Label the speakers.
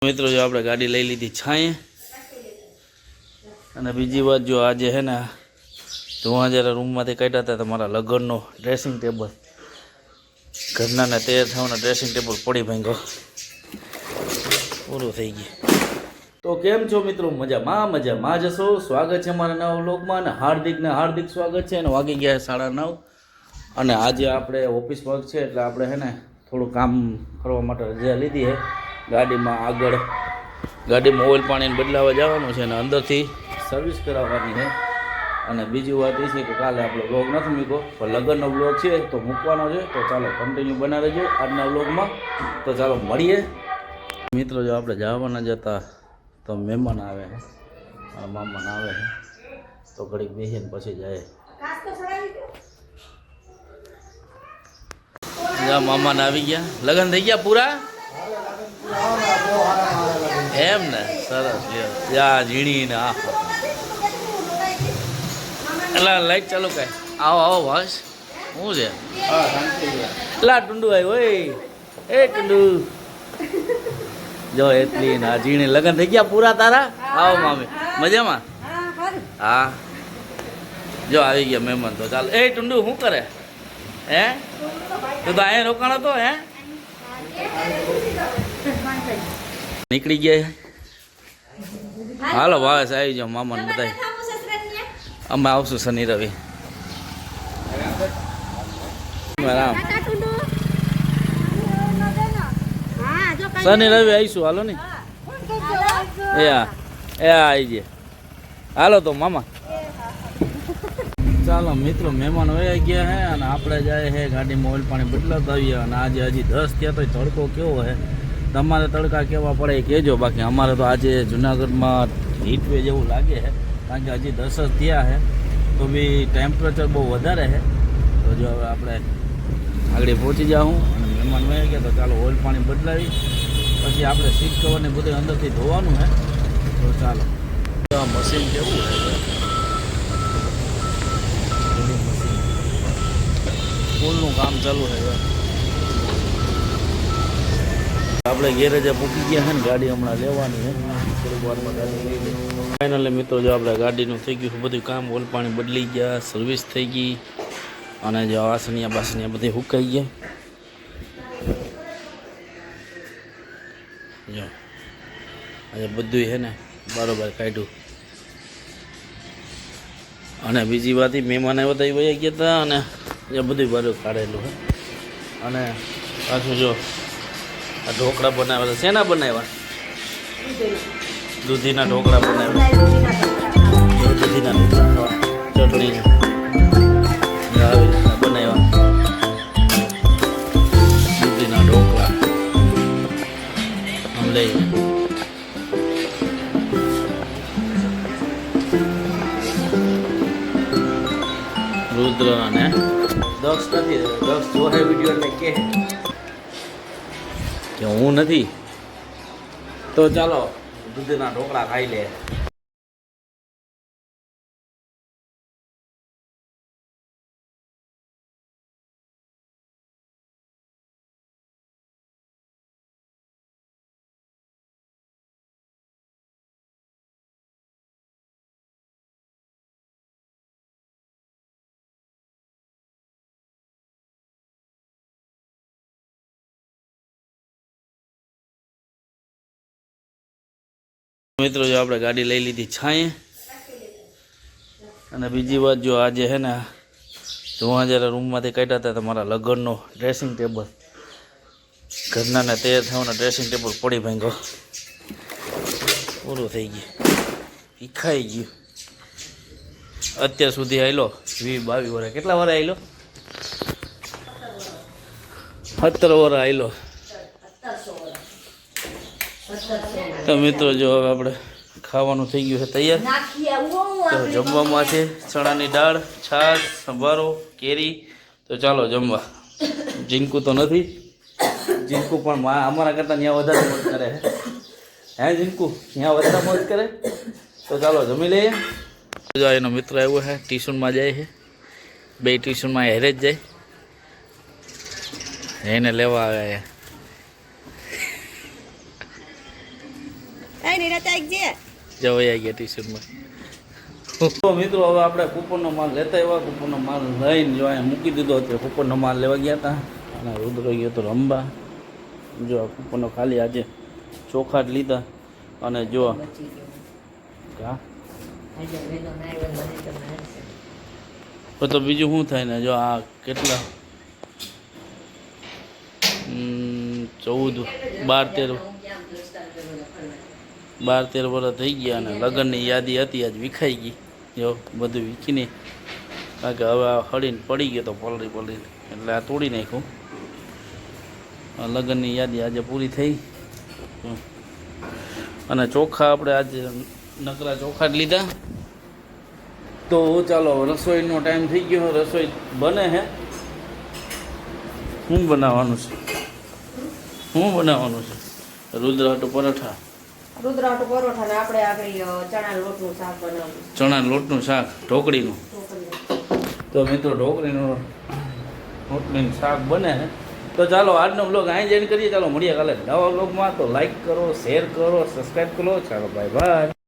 Speaker 1: મિત્રો જો આપણે ગાડી લઈ લીધી છાંયે અને બીજી વાત જો આજે હે ને તો જ્યારે રૂમમાંથી કાઢ્યા હતા તમારા લગ્નનો ડ્રેસિંગ ટેબલ ઘરનાને તૈયાર થવાના ડ્રેસિંગ ટેબલ પડી ભાંગો પૂરું થઈ ગયું. તો કેમ છો મિત્રો? મજામાં જશો. સ્વાગત છે અમારા નવા વ્લોગમાં અને હાર્દિક સ્વાગત છે. અને વાગી ગયા 9:30 અને આજે આપણે ઓફિસ વર્ક છે એટલે આપણે હે ને થોડું કામ કરવા માટે રજા લીધી છે. ગાડીમાં ઓઇલ પાણીને બદલાવા જવાનું છે અને અંદરથી સર્વિસ કરાવવાની છે. અને બીજી વાત એ છે કે કાલે આપણો વ્લોગ નથી મૂક્યો પણ લગ્નનો વ્લોગ છે તો મૂકવાનો છે. તો ચાલો કન્ટિન્યુ બના રહેજો આજના વ્લોગમાં. તો ચાલો મળીએ મિત્રો. જો આપણે જવાના જતા તો મહેમાન આવે છે અને મામાન આવે છે તો ઘડીક બેસીને પછી જાય. મામાન આવી ગયા. લગ્ન થઈ ગયા પૂરા એમ ને? સરસ. યા ઝીણી ને આ એટલે લાઈટ ચાલુ કાંઈ આવો ભાસ શું છે? એટલા ટુંડુ આવ્યો એ ટુંડુ જો એટલી ના ઝીણી. લગ્ન થઈ ગયા પૂરા તારા? આવો મામી મજામાં? હા જો આવી ગયા મહેમાન. તો ચાલ એ ટુંડુ શું કરે હે? તો અહીંયા રોકાણો તો હે નીકળી ગયા. હાલો ભાવેશ આવી જાઓ મામાને બધા. અમે આવશું શનિ રવિ. રામ શનિ રવિ આવીશું. હાલો ને આવી જાય. હાલો તો મામા. ચાલો મિત્રો મહેમાન વયા ગયા હે અને આપણે જાય છે ગાડીમાં ઓઇલ પાણી બદલાતા આવીએ. અને આજે હજી 10 થયા તો તડકો કેવો છે? તમારે તડકા કેવા પડે એ કહેજો. બાકી અમારે તો આજે જુનાગઢમાં હીટવે જેવું લાગે છે કારણ કે હજી 10 જ થયા છે તો બી ટેમ્પરેચર બહુ વધારે છે. તો જો હવે આપણે આગળ પહોંચી જાઉં અને મહેમાન વયા ગયા તો ચાલો ઓઇલ પાણી બદલાવી પછી આપણે સીટ કવરને બધું અંદરથી ધોવાનું છે. તો ચાલો આ મશીન કેવું છે? સ્કૂલનું કામ ચાલુ છે. આપણે ગેરેજે પૂકી ગયા છે ને ગાડી હમણાં લેવાની છે. થોડીક વારમાં ગાડી લઈ લઈએ. ફાઇનલી મિત્રો જો આપણે ગાડીનું થઈ ગયું બધું કામ. ઓઇલ પાણી બદલી ગયા, સર્વિસ થઈ ગઈ અને જો વાસણિયા બાસણિયા બધી હુકાઈ ગયા. જો આજે બધું છે ને બરાબર કાઢ્યું. અને બીજી વાત મહેમાન આવ્યા હતા એ વયા ગયા હતા અને એ બધું બરાબર કાઢેલું છે. અને પાછું જો આ ઢોકળા બનાવ્યા. શેના બનાવ્યા? દૂધીના ઢોકળા બનાવ્યા. દૂધીના ઢોકળા ચટણી આવી રીતના બનાવ્યા. દૂધીના ઢોકળા આમ લઈ રુદ્ર અને દક્ષ નથી. દક્ષ જોહે વિડીયો એટલે કે હું નથી. તો ચાલો દૂધના ઢોકળા ખાઈ લે. મિત્રો જો આપણે ગાડી લઈ લીધી છાંયે અને બીજી વાત જો આજે હે ને તો જ્યારે રૂમમાંથી કાઢ્યા હતા તમારા લગ્નનો ડ્રેસિંગ ટેબલ ઘરનાને તૈયાર થવાના ડ્રેસિંગ ટેબલ પડી ભાંગો પૂરું થઈ ગયું. વિખાઈ ગયું. અત્યાર સુધી આવેલો 20-22 વર્ષ. કેટલા વર્ષ આવેલો? 17 વર્ષ આવેલો. તો મિત્રો જો હવે આપણે ખાવાનું થઈ ગયું છે તૈયાર. તો જમવામાં છે ચણાની દાળ, છાશ, સંભારો, કેરી. તો ચાલો જમવા. જીંકુ તો નથી. જીંકુ પણ અમારા કરતાં ત્યાં વધારે મોજ કરે હે જીંકુ? ત્યાં વધારે મોજ કરે. તો ચાલો જમી લઈએ. જો એનો મિત્ર આવ્યો છે ટ્યુશનમાં જાય છે. બે ટ્યુશનમાં હેરે જ જાય. એને લેવા આવ્યા.
Speaker 2: કઈ નહીં રચાઈ જે
Speaker 1: જવાઈ ગયા ટી-શર્ટમાં. તો મિત્રો હવે આપણે કૂપનનો માલ લેતા આવ્યા. કૂપનનો માલ લઈને જો અહીંયા મૂકી દીધો. અત્યારે કૂપનનો માલ લેવા ગયા હતા અને રુદ્ર ગયો તો રમવા. જો આ કૂપનનો ખાલી આજે ચોખા જ લીધા અને જો હા તો બીજું શું થાય ને જો આ કેટલા 14 12 વર્ષ થઈ ગયા અને લગ્નની યાદી હતી આજ વિખાઈ ગઈ. જો બધું વીખીને કારણ કે હવે આ હળીને પડી ગયો તો પલળી એટલે આ તોડી નાખ્યું. લગ્નની યાદી આજે પૂરી થઈ અને ચોખા આપણે આજે નકરા ચોખા જ લીધા. તો ચાલો રસોઈનો ટાઈમ થઈ ગયો. રસોઈ બને હે. શું બનાવવાનું છે? રુદ્ર હાટુ પરોઠા.
Speaker 2: રુદ્રાટુ પરોઠા ને આપણે આગળ ચણા લોટનું શાક બનાવવું.
Speaker 1: ચણા લોટનું શાક ઢોકળીનું. તો મિત્રો ઢોકળીનું રોટલીનું શાક બને છે. તો ચાલો આજનો બ્લોગ અહીં જ એન્ડ કરીએ. ચાલો મળીએ કાલે નવા બ્લોગમાં. તો લાઈક કરો, શેર કરો, સબસ્ક્રાઈબ કરો. ચાલો બાય બાય.